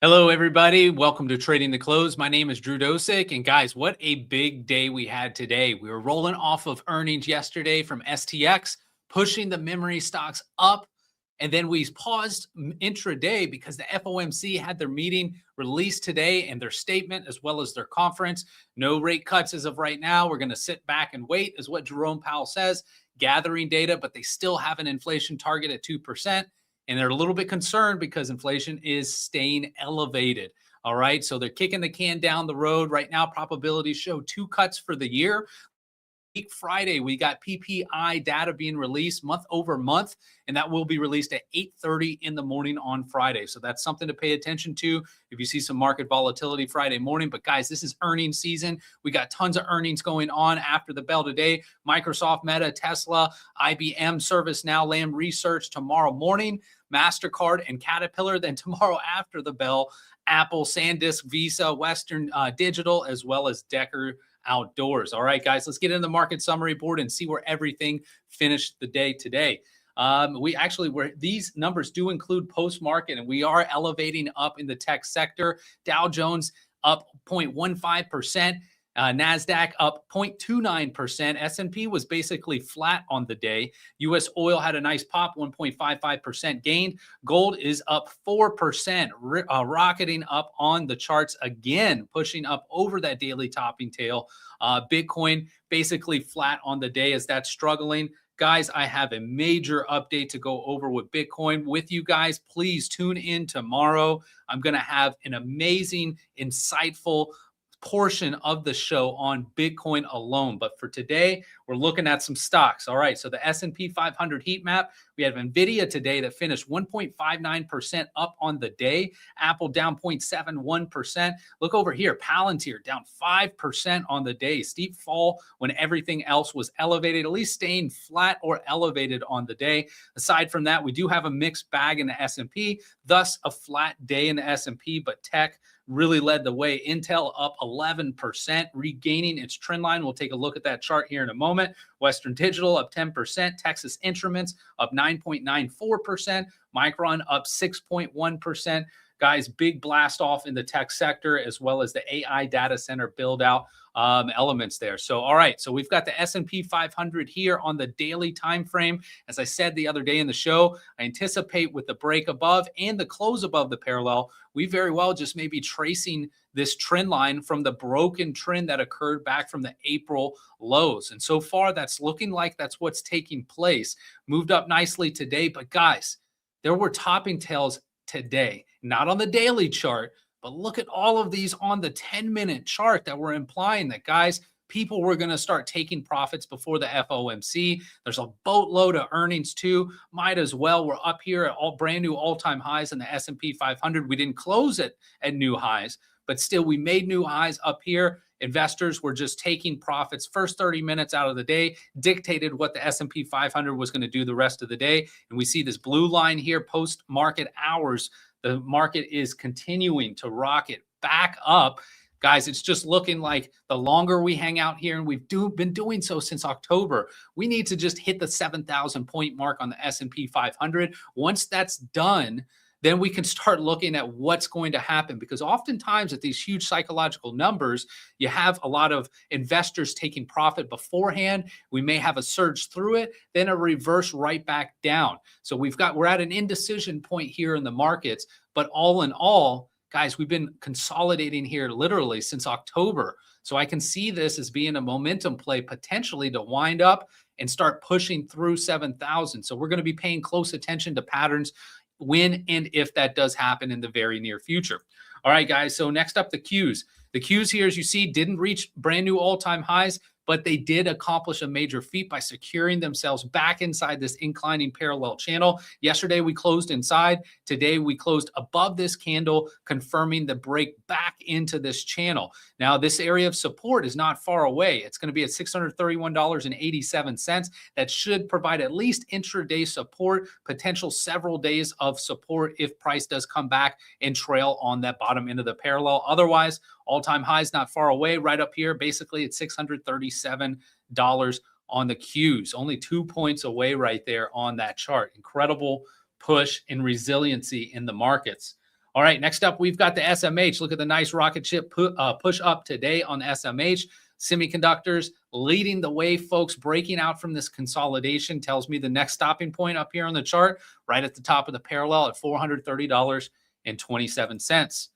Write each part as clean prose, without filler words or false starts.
Hello, everybody. Welcome to Trading the Close. My name is Drew Dosick. And guys, what a big day we had today. We were rolling off of earnings yesterday from STX, pushing the memory stocks up. And then we paused intraday because the FOMC had their meeting released today and their statement as well as their conference. No rate cuts as of right now. We're going to sit back and wait, is what Jerome Powell says, gathering data, but they still have an inflation target at 2%. And they're a little bit concerned because inflation is staying elevated. All right. So they're kicking the can down the road. Right now, probabilities show 2 cuts for the year. Friday, we got PPI data being released month over month, and that will be released at 8:30 in the morning on Friday. So that's something to pay attention to if you see some market volatility Friday morning. But guys, this is earnings season. We got tons of earnings going on after the bell today. Microsoft, Meta, Tesla, IBM, ServiceNow, Lam Research tomorrow morning. MasterCard and Caterpillar. Then tomorrow after the bell, Apple, SanDisk, Visa, Western Digital, as well as Decker Outdoors. All right, guys, let's get into the market summary board and see where everything finished the day today. These numbers do include post-market, and we are elevating up in the tech sector. Dow Jones up 0.15%. NASDAQ up 0.29%. S&P was basically flat on the day. U.S. oil had a nice pop, 1.55% gained. Gold is up 4%, rocketing up on the charts again, pushing up over that daily topping tail. Bitcoin basically flat on the day as that's struggling. Guys, I have a major update to go over with Bitcoin with you guys. Please tune in tomorrow. I'm going to have an amazing, insightful portion of the show on Bitcoin alone. But for today, we're looking at some stocks. All right, so the S&P 500 heat map, we have NVIDIA today that finished 1.59% up on the day. Apple down 0.71%. Look over here, Palantir down 5% on the day. Steep fall when everything else was elevated, at least staying flat or elevated on the day. Aside from that, we do have a mixed bag in the S&P, thus a flat day in the S&P, but tech really led the way. Intel up 11%, regaining its trend line. We'll take a look at that chart here in a moment. Western Digital up 10%. Texas Instruments up 9.94%. Micron up 6.1%. Guys, big blast off in the tech sector as well as the AI data center build out elements there. So, all right. So we've got the S&P 500 here on the daily time frame. As I said the other day in the show, I anticipate with the break above and the close above the parallel, we very well just may be tracing this trend line from the broken trend that occurred back from the April lows. And so far, that's looking like that's what's taking place. Moved up nicely today. But guys, there were topping tails today, not on the daily chart, but look at all of these on the 10-minute chart that were implying that, guys, people were going to start taking profits before the FOMC. There's a boatload of earnings too. Might as well. We're up here at all brand new all-time highs in the S&P 500. We didn't close it at new highs, but still we made new highs up here. Investors were just taking profits. First 30 minutes out of the day dictated what the S&P 500 was going to do the rest of the day. And we see this blue line here, post-market hours. The market is continuing to rocket back up. Guys, it's just looking like the longer we hang out here, and we've been doing so since October, we need to just hit the 7,000 point mark on the S&P 500. Once that's done, then we can start looking at what's going to happen, because oftentimes at these huge psychological numbers, you have a lot of investors taking profit beforehand. We may have a surge through it, then a reverse right back down. So we're at an indecision point here in the markets, but all in all, guys, we've been consolidating here literally since October. So I can see this as being a momentum play potentially to wind up and start pushing through 7,000. So we're going to be paying close attention to patterns when and if that does happen in the very near future. All right, guys. So next up, the Qs. The Qs here, as you see, didn't reach brand new all-time highs, but they did accomplish a major feat by securing themselves back inside this inclining parallel channel. Yesterday, we closed inside. Today, we closed above this candle, confirming the break back into this channel. Now, this area of support is not far away. It's going to be at $631.87. That should provide at least intraday support, potential several days of support if price does come back and trail on that bottom end of the parallel. Otherwise, all-time highs not far away, right up here, basically at $637 on the Qs. Only 2 points away right there on that chart. Incredible push and resiliency in the markets. All right, next up, we've got the SMH. Look at the nice rocket ship push up today on SMH. Semiconductors leading the way, folks. Breaking out from this consolidation tells me the next stopping point up here on the chart, right at the top of the parallel at $430.27.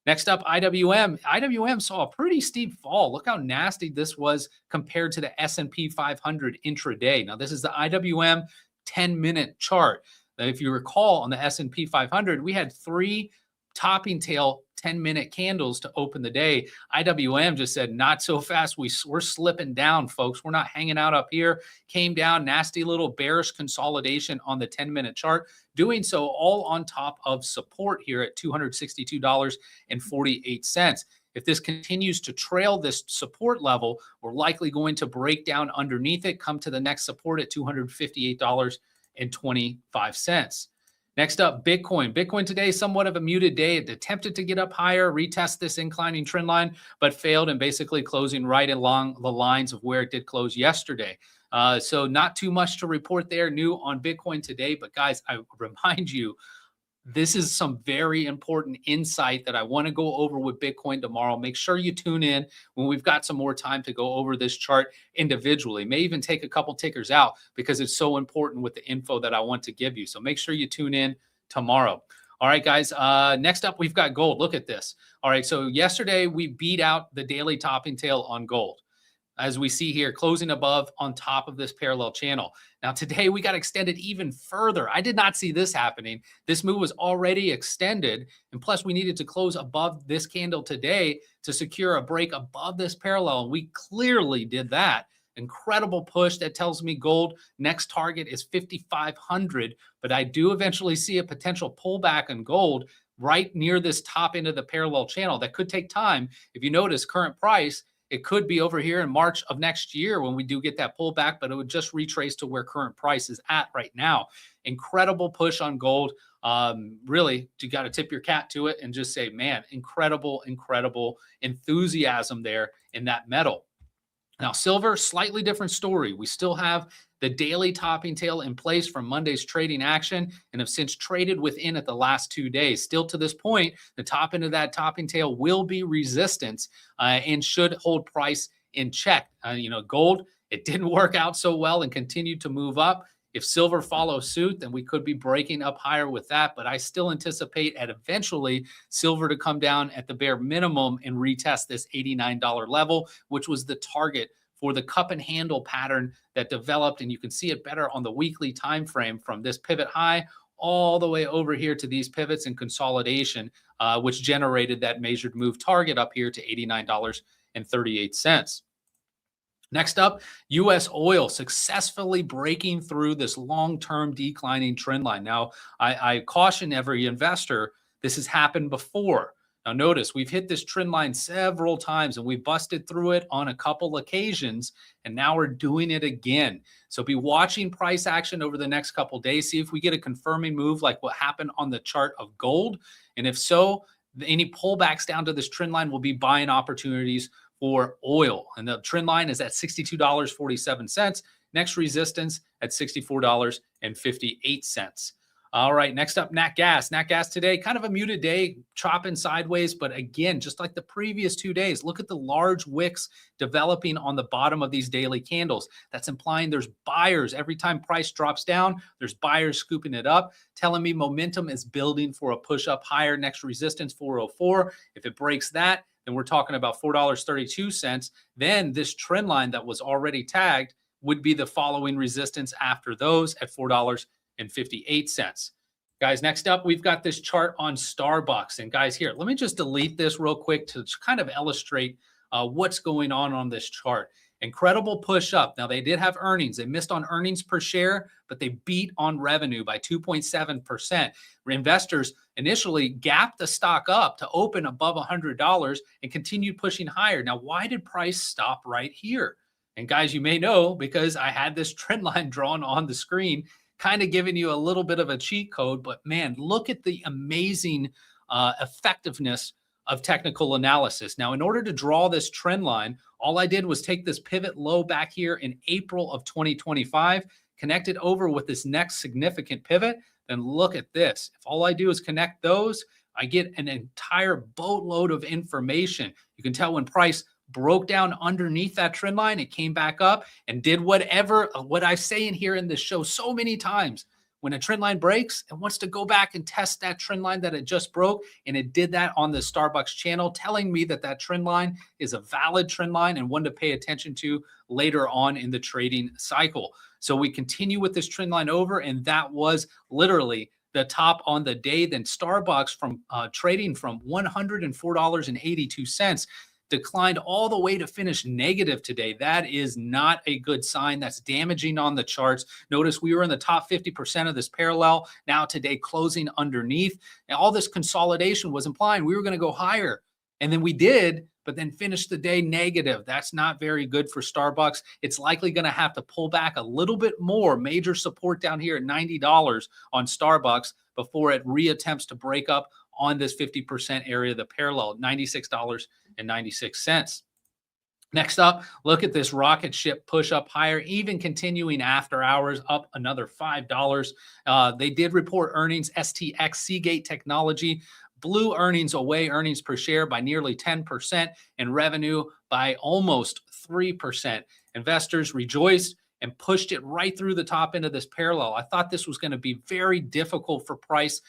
Next up, IWM. IWM saw a pretty steep fall. Look how nasty this was compared to the S&P 500 intraday. Now, this is the IWM 10-minute chart. Now, if you recall, on the S&P 500, we had 3 topping tail 10-minute candles to open the day. IWM just said, not so fast. We're slipping down, folks. We're not hanging out up here. Came down, nasty little bearish consolidation on the 10-minute chart, doing so all on top of support here at $262.48. If this continues to trail this support level, we're likely going to break down underneath it, come to the next support at $258.25. Next up, Bitcoin. Bitcoin today, somewhat of a muted day. It attempted to get up higher, retest this inclining trend line, but failed and basically closing right along the lines of where it did close yesterday. So not too much to report there new on Bitcoin today. But guys, I remind you, this is some very important insight that I want to go over with Bitcoin tomorrow. Make sure you tune in when we've got some more time to go over this chart individually. May even take a couple tickers out because it's so important with the info that I want to give you. So make sure you tune in tomorrow. All right, guys. Next up, we've got gold. Look at this. All right. So yesterday we beat out the daily topping tail on gold, as we see here, closing above on top of this parallel channel. Now, today we got extended even further. I did not see this happening. This move was already extended. And plus, we needed to close above this candle today to secure a break above this parallel. And we clearly did that. Incredible push. That tells me gold next target is 5,500. But I do eventually see a potential pullback in gold right near this top end of the parallel channel. That could take time. If you notice current price, it could be over here in March of next year when we do get that pullback, but it would just retrace to where current price is at right now. Incredible push on gold. Really, you got to tip your cap to it and just say, man, incredible, incredible enthusiasm there in that metal. Now, silver, slightly different story. We still have the daily topping tail in place from Monday's trading action and have since traded within it the last 2 days. Still to this point, the top end of that topping tail will be resistance and should hold price in check. Gold, it didn't work out so well and continued to move up. If silver follows suit, then we could be breaking up higher with that. But I still anticipate at eventually silver to come down at the bare minimum and retest this $89 level, which was the target for the cup and handle pattern that developed. And you can see it better on the weekly time frame from this pivot high all the way over here to these pivots and consolidation, which generated that measured move target up here to $89.38. Next up, U.S. oil successfully breaking through this long-term declining trend line. Now, I caution every investor, this has happened before. Now, notice we've hit this trend line several times and we busted through it on a couple occasions, and now we're doing it again. So be watching price action over the next couple days. See if we get a confirming move like what happened on the chart of gold. And if so, any pullbacks down to this trend line will be buying opportunities for oil. And the trend line is at $62.47. Next resistance at $64.58. All right, next up, nat gas. Nat gas today, kind of a muted day, chopping sideways. But again, just like the previous 2 days, look at the large wicks developing on the bottom of these daily candles. That's implying there's buyers. Every time price drops down, there's buyers scooping it up, telling me momentum is building for a push up higher. Next resistance, 404. If it breaks that, then we're talking about $4.32. Then this trend line that was already tagged would be the following resistance after those at $4.58. Guys, next up, we've got this chart on Starbucks. And guys, here, let me just delete this real quick to kind of illustrate what's going on this chart. Incredible push up. Now, they did have earnings. They missed on earnings per share, but they beat on revenue by 2.7%. Investors initially gapped the stock up to open above $100 and continued pushing higher. Now, why did price stop right here? And guys, you may know because I had this trend line drawn on the screen, kind of giving you a little bit of a cheat code. But man, look at the amazing effectiveness of technical analysis. Now, in order to draw this trend line, all I did was take this pivot low back here in April of 2025, connect it over with this next significant pivot, then look at this. If all I do is connect those, I get an entire boatload of information. You can tell when price broke down underneath that trend line, it came back up and did whatever, what I say in here in this show so many times. When a trend line breaks, it wants to go back and test that trend line that it just broke. And it did that on the Starbucks channel, telling me that that trend line is a valid trend line and one to pay attention to later on in the trading cycle. So we continue with this trend line over, and that was literally the top on the day. Then Starbucks from trading from $104.82 declined all the way to finish negative today. That is not a good sign. That's damaging on the charts. Notice we were in the top 50% of this parallel. Now today closing underneath. And all this consolidation was implying we were going to go higher. And then we did, but then finished the day negative. That's not very good for Starbucks. It's likely going to have to pull back a little bit more. Major support down here at $90 on Starbucks before it reattempts to break up on this 50% area, the parallel, $96.96. Next up, look at this rocket ship push up higher, even continuing after hours, up another $5. They did report earnings. STX, Seagate Technology blew earnings away, earnings per share by nearly 10% and revenue by almost 3%. Investors rejoiced and pushed it right through the top end of this parallel. I thought this was going to be very difficult for price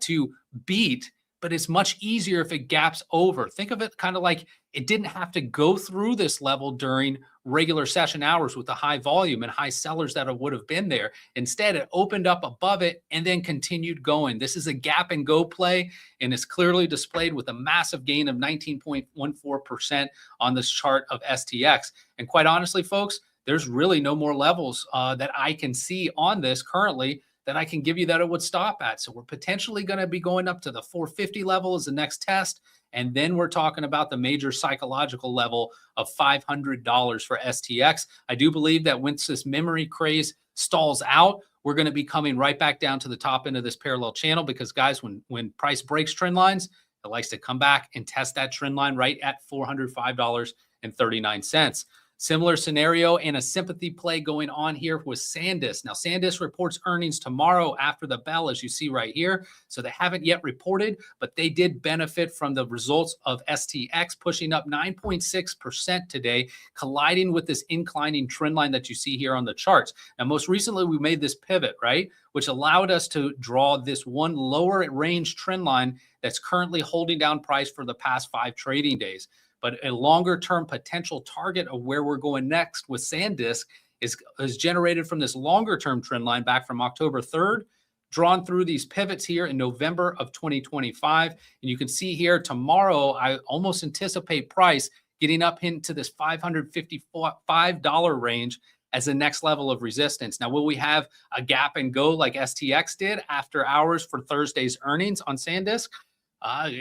to beat, but it's much easier if it gaps over. Think of it kind of like it didn't have to go through this level during regular session hours with the high volume and high sellers that would have been there. Instead, it opened up above it and then continued going. This is a gap and go play, and it's clearly displayed with a massive gain of 19.14% on this chart of STX. And quite honestly, folks, there's really no more levels that I can see on this currently that I can give you that it would stop at. So we're potentially going to be going up to the 450 level as the next test. And then we're talking about the major psychological level of $500 for STX. I do believe that once this memory craze stalls out, we're going to be coming right back down to the top end of this parallel channel because, guys, when price breaks trend lines, it likes to come back and test that trend line right at $405.39. Similar scenario and a sympathy play going on here with SanDisk. Now, SanDisk reports earnings tomorrow after the bell, as you see right here. So they haven't yet reported, but they did benefit from the results of STX pushing up 9.6% today, colliding with this inclining trend line that you see here on the charts. Now, most recently, we made this pivot, right, which allowed us to draw this one lower range trend line that's currently holding down price for the past 5 trading days. But a longer-term potential target of where we're going next with SanDisk is generated from this longer-term trend line back from October 3rd, drawn through these pivots here in November of 2025. And you can see here tomorrow, I almost anticipate price getting up into this $555 range as the next level of resistance. Now, will we have a gap and go like STX did after hours for Thursday's earnings on SanDisk?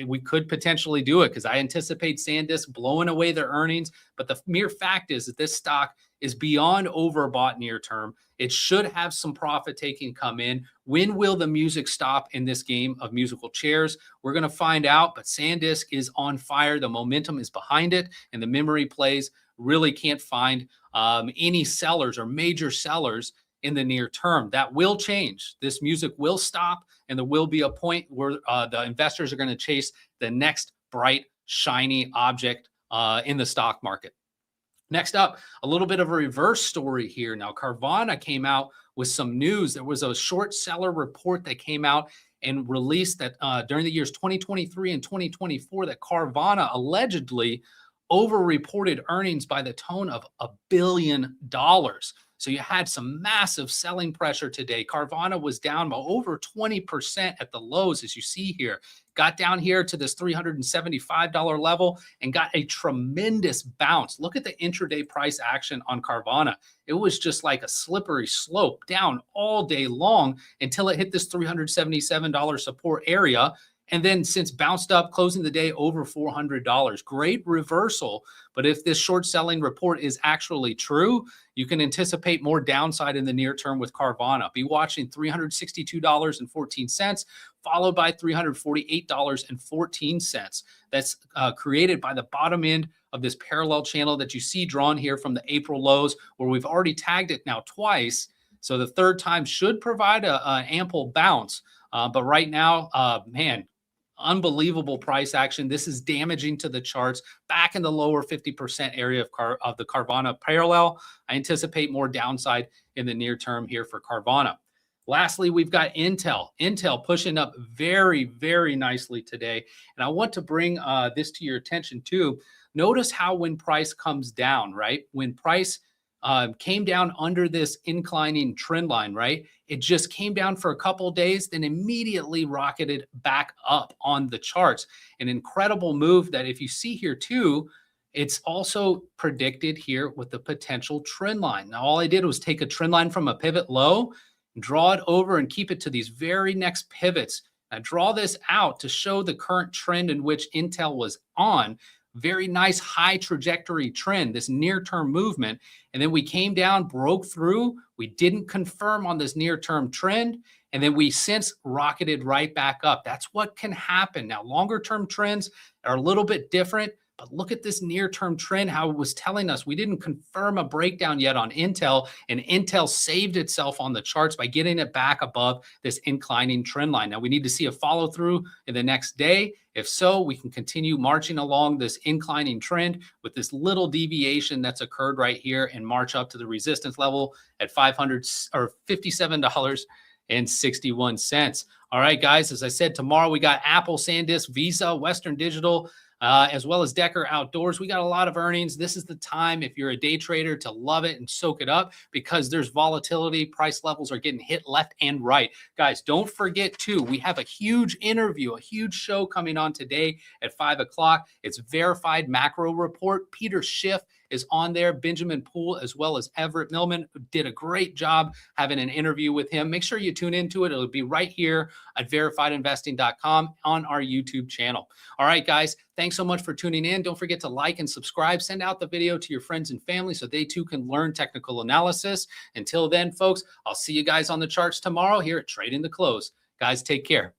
We could potentially do it because I anticipate SanDisk blowing away their earnings. But the mere fact is that this stock is beyond overbought near term. It should have some profit taking come in. When will the music stop in this game of musical chairs? We're going to find out, but SanDisk is on fire. The momentum is behind it, and the memory plays really can't find any sellers or major sellers in the near term. That will change. This music will stop, and there will be a point where the investors are going to chase the next bright, shiny object in the stock market. Next up, a little bit of a reverse story here. Now, Carvana came out with some news. There was a short seller report that came out and released that during the years 2023 and 2024 that Carvana allegedly overreported earnings by the tone of $1 billion. So you had some massive selling pressure today. Carvana was down by over 20% at the lows, as you see here. Got down here to this $375 level and got a tremendous bounce. Look at the intraday price action on Carvana. It was just like a slippery slope down all day long until it hit this $377 support area. And then since bounced up, closing the day over $400. Great reversal. But if this short selling report is actually true, you can anticipate more downside in the near term with Carvana. Be watching $362.14, followed by $348.14. That's created by the bottom end of this parallel channel that you see drawn here from the April lows, where we've already tagged it now twice. So the third time should provide an ample bounce. But right now, man, Unbelievable price action. This is damaging to the charts back in the lower 50% area of the Carvana parallel. I anticipate more downside in the near term here for Carvana. Lastly, we've got Intel. Intel pushing up very, very nicely today. And I want to bring this to your attention too. Notice how when price comes down, right? When price came down under this inclining trend line, right? It just came down for a couple of days, then immediately rocketed back up on the charts. An incredible move that if you see here too, it's also predicted here with the potential trend line. Now, all I did was take a trend line from a pivot low, draw it over and keep it to these very next pivots. Now draw this out to show the current trend in which Intel was on. Very nice high trajectory trend, this near-term movement. And then we came down, broke through. We didn't confirm on this near-term trend. And then we since rocketed right back up. That's what can happen. Now, longer-term trends are a little bit different. But look at this near-term trend, how it was telling us we didn't confirm a breakdown yet on Intel, and Intel saved itself on the charts by getting it back above this inclining trend line. Now, we need to see a follow-through in the next day. If so, we can continue marching along this inclining trend with this little deviation that's occurred right here and march up to the resistance level at $57.61. All right, guys, as I said, tomorrow we got Apple, SanDisk, Visa, Western Digital, as well as Decker Outdoors. We got a lot of earnings. This is the time, if you're a day trader, to love it and soak it up because there's volatility. Price levels are getting hit left and right. Guys, don't forget, too, we have a huge interview, a huge show coming on today at 5 o'clock. It's Verified Macro Report. Peter Schiff is on there. Benjamin Poole, as well as Everett Millman, did a great job having an interview with him. Make sure you tune into it. It'll be right here at verifiedinvesting.com on our YouTube channel. All right, guys, thanks so much for tuning in. Don't forget to like and subscribe. Send out the video to your friends and family so they too can learn technical analysis. Until then, folks, I'll see you guys on the charts tomorrow here at Trading the Close. Guys, take care.